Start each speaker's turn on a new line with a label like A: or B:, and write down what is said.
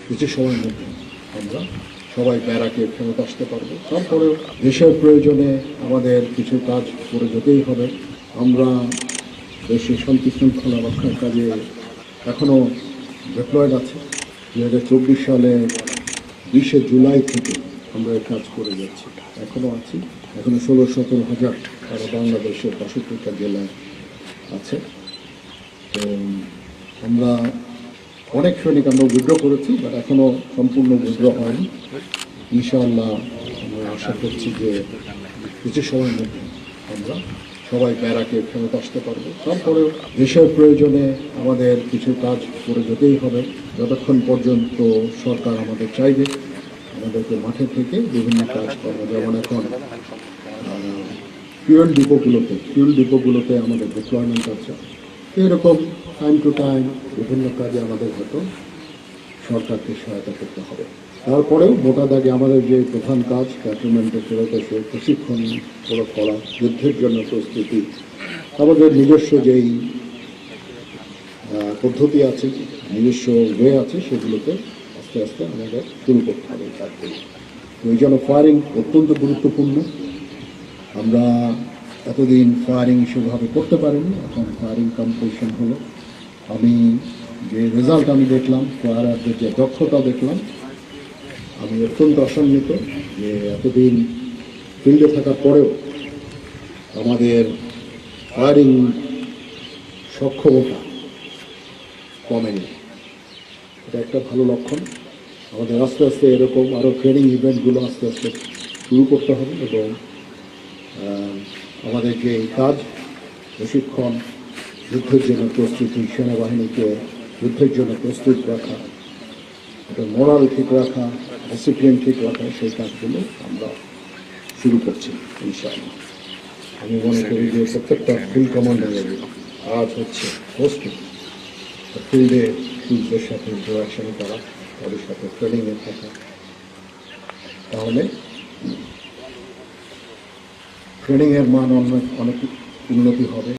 A: কিছু সময়ের মধ্যে আমরা সবাই ব্যারাকে ফেরত আসতে পারবো। তারপরেও দেশের প্রয়োজনে আমাদের কিছু কাজ করে যেতেই হবে। আমরা দেশের শান্তি শৃঙ্খলা রক্ষার কাজে এখনও ডিপ্লয়েড আছে। 2024 সালে 20শে জুলাই থেকে আমরা এই কাজ করে যাচ্ছি, এখনও আছি। এখনও 16-17 হাজার তারা বাংলাদেশের 62টা জেলায় আছে। তো আমরা অনেক সৈনিক আমরা উইথড্র করেছি, বাট এখনও সম্পূর্ণ উইথড্র হয়নি। ইনশাআল্লাহ আমরা আশা করছি যে কিছু সময়ের মধ্যে আমরা সবাই ব্যারাকে ফেরত আসতে পারবো। তারপরেও দেশের প্রয়োজনে আমাদের কিছু কাজ করে যেতেই হবে, যতক্ষণ পর্যন্ত সরকার আমাদের চাইবে আমাদেরকে মাঠে থেকে বিভিন্ন কাজ করবো। যেমন এখন ফুয়েল ডিপোগুলোতে আমাদের ডিপ্লয়মেন্ট আছে। এরকম টাইম টু টাইম বিভিন্ন কাজে আমাদের হয়তো সরকারকে সহায়তা করতে হবে। তারপরেও মোটা দাগে আমাদের যে প্রধান কাজ ক্যান্টনমেন্টে ফেরত এসে প্রশিক্ষণ করা, যুদ্ধের জন্য প্রস্তুতি, আমাদের নিজস্ব যেই পদ্ধতি আছে, নিজস্ব ওয়ে আছে, সেগুলোতে আস্তে আস্তে আমাদের শুরু করতে হবে কাজগুলো। ওই জন্য ফায়ারিং অত্যন্ত গুরুত্বপূর্ণ। আমরা এতদিন ফায়ারিং সেভাবে করতে পারিনি, এখন ফায়ারিং কম্পিটিশন হলো। আমি যে রেজাল্ট আমি দেখলাম, ফায়ারদের যে দক্ষতা দেখলাম, আমি অত্যন্ত আশান্বিত যে এতদিন ফিল্ডে থাকার পরেও আমাদের ফায়ারিং সক্ষমতা কমেনি। এটা একটা ভালো লক্ষণ। আমাদের আস্তে আস্তে এরকম আরও ট্রেনিং ইভেন্টগুলো আস্তে আস্তে শুরু করতে হবে এবং আমাদের যে কাজ প্রশিক্ষণ, যুদ্ধের জন্য প্রস্তুতি, সেনাবাহিনীকে যুদ্ধের জন্য প্রস্তুত রাখা, এটা মোরাল ঠিক রাখা, ডিসিপ্লিন ঠিক রাখা, সেই কাজগুলো আমরা শুরু করছি ইনশাআল্লাহ। আমি মনে করি যে প্রত্যেকটা ফিল্ড কমান্ডারের কাজ হচ্ছে প্রস্তুত, ফিল্ডে ট্রুপদের সাথে ইন্টারাকশন করা, তাদের সাথে ট্রেনিংয়ে থাকা, তাহলে ট্রেনিংয়ের মান অনেক উন্নতি হবে।